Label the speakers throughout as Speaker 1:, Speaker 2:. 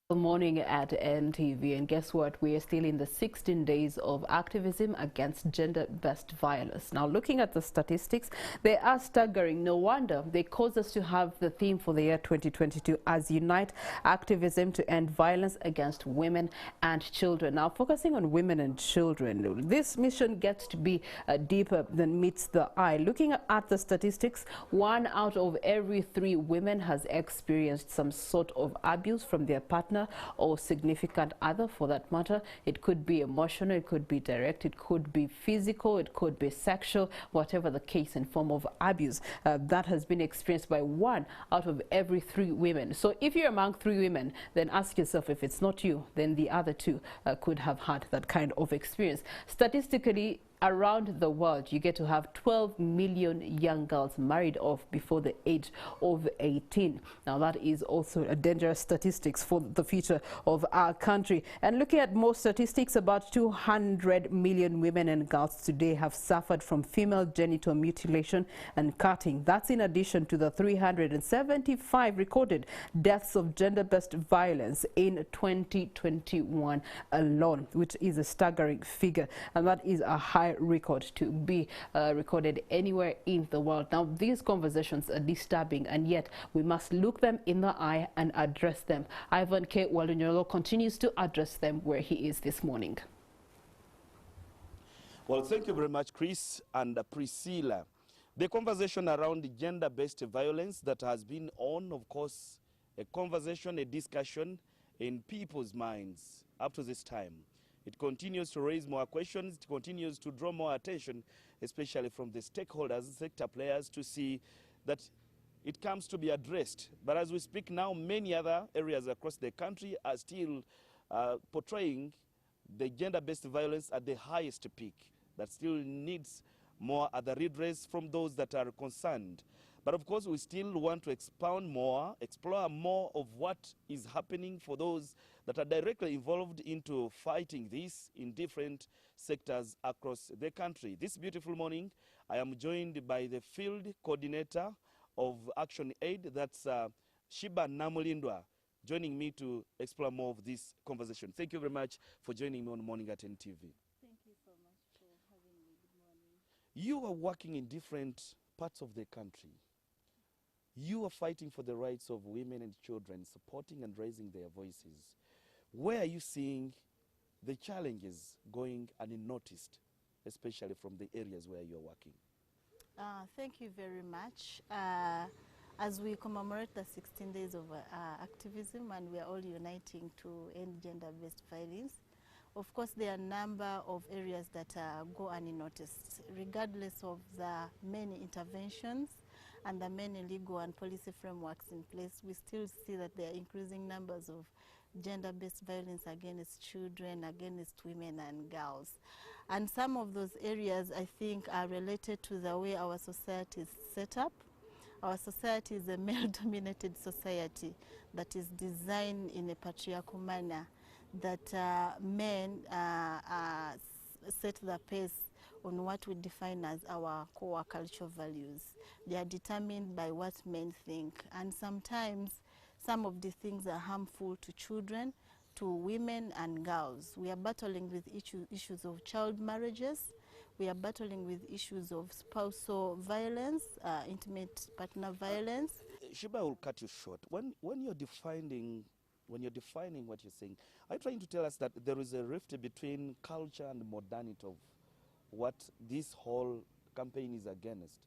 Speaker 1: Good morning at NTV, and guess what? We are still in the 16 days of activism against gender-based violence. Now, looking at the statistics, they are staggering. No wonder they caused us to have the theme for the year 2022 as Unite Activism to End Violence Against Women and Children. Now, focusing on women and children, this mission gets to be deeper than meets the eye. Looking at the statistics, 1 out of every 3 women has experienced some sort of abuse from their partner or significant other, for that matter. It could be emotional, it could be direct, it could be physical, it could be sexual, whatever the case and form of abuse that has been experienced by 1 out of every 3 women. So if you're among 3 women, then ask yourself, if it's not you, then the other 2 could have had that kind of experience. Statistically, around the world, you get to have 12 million young girls married off before the age of 18. Now, that is also a dangerous statistics for the future of our country. And looking at more statistics, about 200 million women and girls today have suffered from female genital mutilation and cutting. That's in addition to the 375 recorded deaths of gender-based violence in 2021 alone, which is a staggering figure. And that is a high record to be recorded anywhere in the world. Now, these conversations are disturbing, and yet we must look them in the eye and address them. Ivan K. Walunyolo continues to address them where he is this morning.
Speaker 2: Well, thank you very much, Chris and Priscilla. The conversation around gender-based violence that has been on, of course, a conversation, a discussion in people's minds up to this time. It continues to raise more questions, it continues to draw more attention, especially from the stakeholders, sector players, to see that it comes to be addressed. But as we speak now, many other areas across the country are still portraying the gender-based violence at the highest peak. That still needs more other redress from those that are concerned. But of course, we still want to expound more, explore more of what is happening for those that are directly involved into fighting this in different sectors across the country. This beautiful morning, I am joined by the field coordinator of Action Aid, that's Shiba Namulindwa, joining me to explore more of this conversation. Thank you very much for joining me on Morning at NTV.
Speaker 3: Thank you so much for having me. Good morning.
Speaker 2: You are working in different parts of the country. You are fighting for the rights of women and children, supporting and raising their voices. Where are you seeing the challenges going unnoticed, especially from the areas where you're working?
Speaker 3: Thank you very much. As we commemorate the 16 days of activism, and we are all uniting to end gender-based violence, of course, there are a number of areas that go unnoticed, regardless of the many interventions and the many legal and policy frameworks in place. We still see that there are increasing numbers of gender-based violence against children, against women and girls. And some of those areas, I think, are related to the way our society is set up. Our society is a male-dominated society that is designed in a patriarchal manner, that men set the pace on what we define as our core cultural values. They are determined by what men think, and sometimes some of these things are harmful to children, to women and girls. We are battling with issues of child marriages. We are battling with issues of spousal violence, intimate partner violence.
Speaker 2: Shiba, I will cut you short. When you're defining what you're saying, are you trying to tell us that there is a rift between culture and modernity of what this whole campaign is against?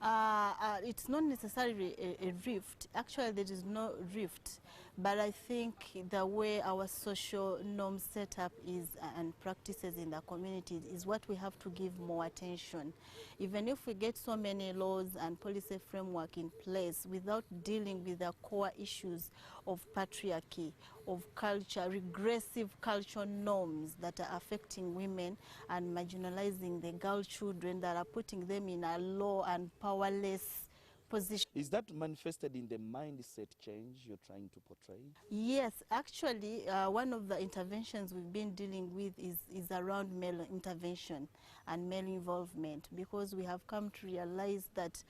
Speaker 3: It's not necessarily a rift. Actually, there is no rift. But I think the way our social norm setup is and practices in the communities is what we have to give more attention. Even if we get so many laws and policy framework in place, without dealing with the core issues of patriarchy, of culture, regressive cultural norms that are affecting women and marginalizing the girl children, that are putting them in a low and powerless position.
Speaker 2: Is that manifested in the mindset change you're trying to portray?
Speaker 3: Yes, actually, one of the interventions we've been dealing with is around male intervention and male involvement, because we have come to realize that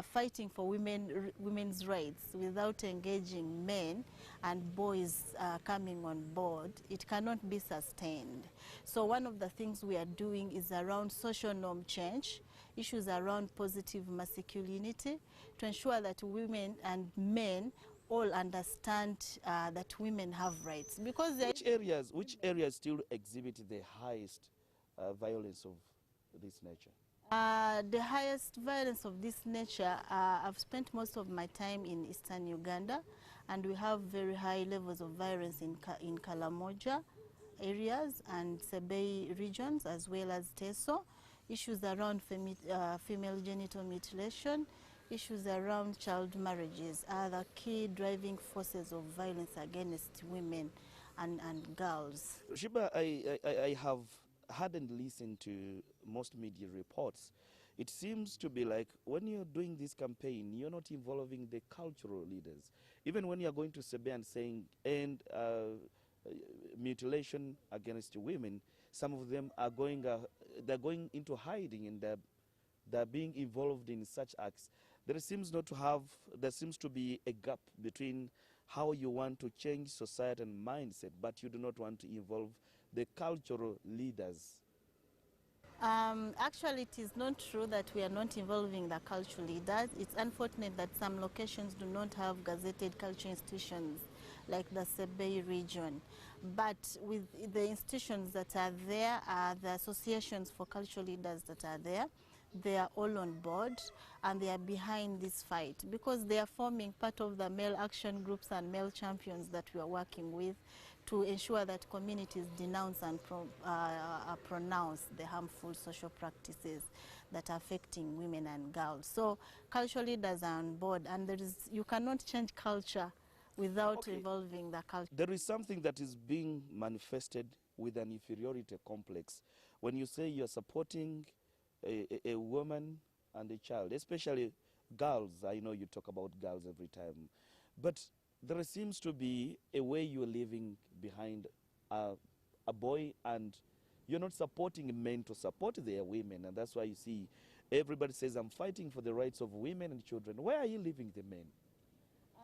Speaker 3: fighting for women's rights without engaging men and boys coming on board, it cannot be sustained. So one of the things we are doing is around social norm change, issues around positive masculinity, to ensure that women and men all understand that women have rights. Because
Speaker 2: Which areas still exhibit the highest violence of this nature?
Speaker 3: the highest violence of this nature, I've spent most of my time in eastern Uganda, and we have very high levels of violence in Kalamoja areas and Sebei regions, as well as Teso. Issues around female genital mutilation, issues around child marriages are the key driving forces of violence against women and girls.
Speaker 2: Shiba, I have hadn't listened to most media reports. It seems to be like when you're doing this campaign, you're not involving the cultural leaders. Even when you're going to Sebe and saying end mutilation against women, some of them are going, they're going into hiding, and they're being involved in such acts. There seems to be a gap between how you want to change society and mindset, but you do not want to involve the cultural leaders.
Speaker 3: Actually, it is not true that we are not involving the cultural leaders. It's unfortunate that some locations do not have gazetted cultural institutions like the Sebei region. But with the institutions that are there, the associations for cultural leaders that are there, they are all on board and they are behind this fight, because they are forming part of the male action groups and male champions that we are working with to ensure that communities denounce and pronounce the harmful social practices that are affecting women and girls. So cultural leaders are on board, and you cannot change culture without involving the culture.
Speaker 2: There is something that is being manifested with an inferiority complex. When you say you're supporting a woman and a child, especially girls, I know you talk about girls every time, but there seems to be a way you're leaving behind a boy, and you're not supporting men to support their women, and that's why you see everybody says, I'm fighting for the rights of women and children. Where are you leaving the men?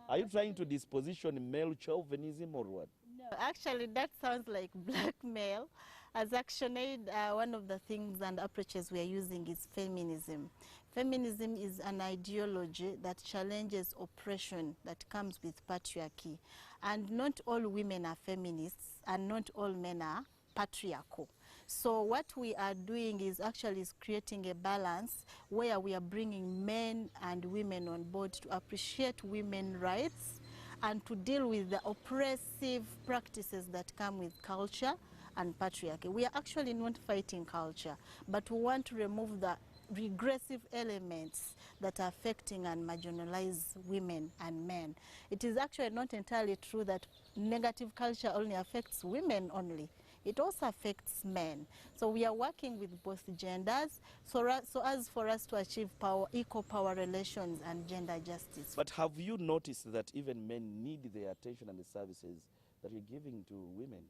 Speaker 2: Are you trying to disposition male chauvinism or what?
Speaker 3: No, actually that sounds like blackmail. As ActionAid, one of the things and approaches we are using is feminism. Feminism is an ideology that challenges oppression that comes with patriarchy. And not all women are feminists, and not all men are patriarchal. So what we are doing is actually creating a balance where we are bringing men and women on board to appreciate women's rights and to deal with the oppressive practices that come with culture and patriarchy. We are actually not fighting culture, but we want to remove the regressive elements that are affecting and marginalize women and men. It is actually not entirely true that negative culture only affects women only. It also affects men. So we are working with both genders so as for us to achieve equal power relations and gender justice.
Speaker 2: But have you noticed that even men need the attention and the services that you're giving to women?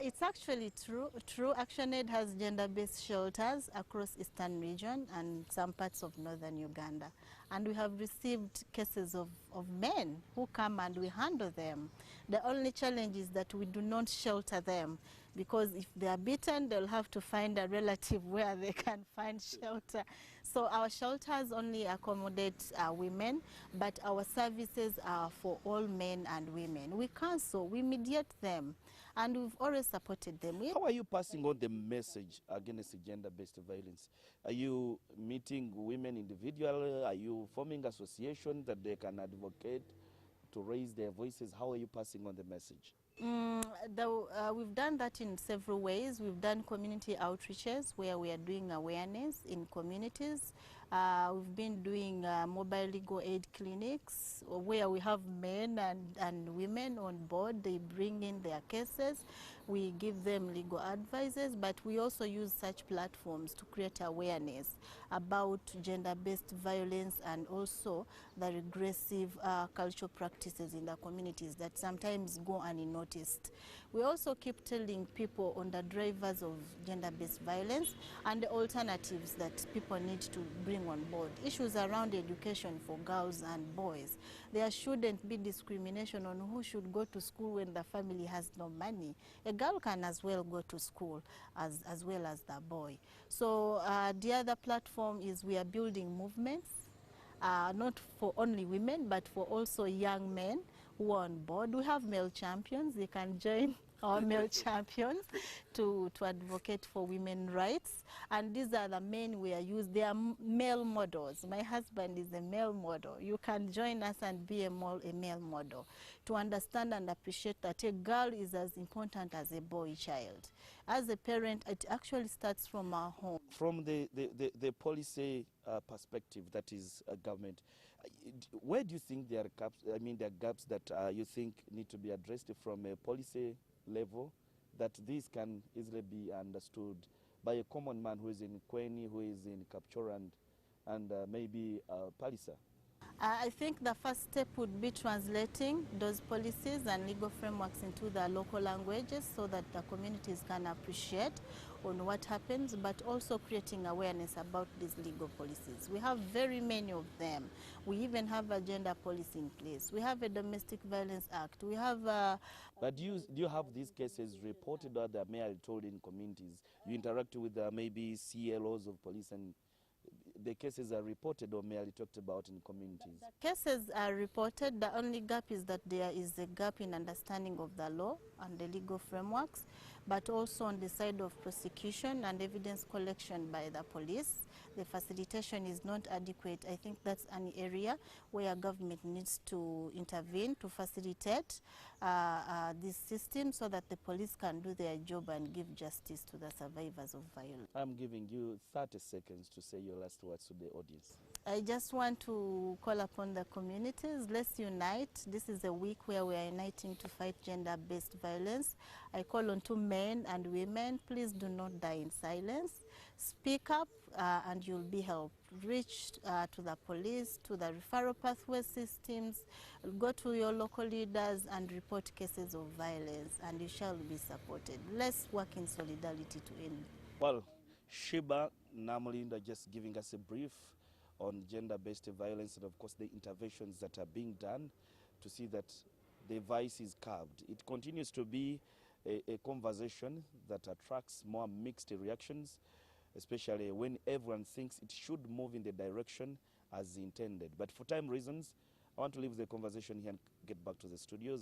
Speaker 3: It's actually true. ActionAid has gender-based shelters across Eastern region and some parts of northern Uganda. And we have received cases of men who come and we handle them. The only challenge is that we do not shelter them, because if they are beaten, they'll have to find a relative where they can find shelter. So our shelters only accommodate women, but our services are for all men and women. We counsel, we mediate them, and we've always supported them.
Speaker 2: How are you passing on the message against gender-based violence? Are you meeting women individually? Are you forming associations that they can advocate to raise their voices? How are you passing on the message?
Speaker 3: We've done that in several ways. We've done community outreaches where we are doing awareness in communities. We've been doing mobile legal aid clinics where we have men and women on board. They bring in their cases. We give them legal advices, but we also use such platforms to create awareness. about gender-based violence and also the regressive cultural practices in the communities that sometimes go unnoticed. We also keep telling people on the drivers of gender-based violence and the alternatives that people need to bring on board. Issues around education for girls and boys. There shouldn't be discrimination on who should go to school when the family has no money. A girl can as well go to school as well as the boy. So the other platform is we are building movements, not for only women, but for also young men who are on board. We have male champions. They can join our male champions to advocate for women's rights. And these are the men we are using. They are male models. My husband is a male model. You can join us and be a male model to understand and appreciate that a girl is as important as a boy child. As a parent, it actually starts from our home.
Speaker 2: From the policy perspective, that is government, where do you think there are gaps, there are gaps that you think need to be addressed from a policy level, that this can easily be understood by a common man who is in Kweni, who is in Kapchora and maybe Palisa?
Speaker 3: I think the first step would be translating those policies and legal frameworks into the local languages so that the communities can appreciate on what happens, but also creating awareness about these legal policies. We have very many of them. We even have a gender policy in place. We have a Domestic Violence Act. We have
Speaker 2: But do you have these cases reported or they may have told in communities? You interact with maybe CLOs of police, and the cases are reported or merely talked about in communities?
Speaker 3: The cases are reported. The only gap is that there is a gap in understanding of the law and the legal frameworks, but also on the side of prosecution and evidence collection by the police. The facilitation is not adequate. I think that's an area where government needs to intervene to facilitate this system so that the police can do their job and give justice to the survivors of violence.
Speaker 2: I'm giving you 30 seconds to say your last words to the audience.
Speaker 3: I just want to call upon the communities. Let's unite. This is a week where we are uniting to fight gender-based violence. I call on to men and women, please do not die in silence. Speak up and you'll be helped. Reach to the police, to the referral pathway systems, go to your local leaders and report cases of violence, and you shall be supported. Let's work in solidarity to end.
Speaker 2: Well, Shiba Namalinda just giving us a brief on gender-based violence and of course the interventions that are being done to see that the vice is curbed. It continues to be a conversation that attracts more mixed reactions, especially when everyone thinks it should move in the direction as intended. But for time reasons, I want to leave the conversation here and get back to the studios.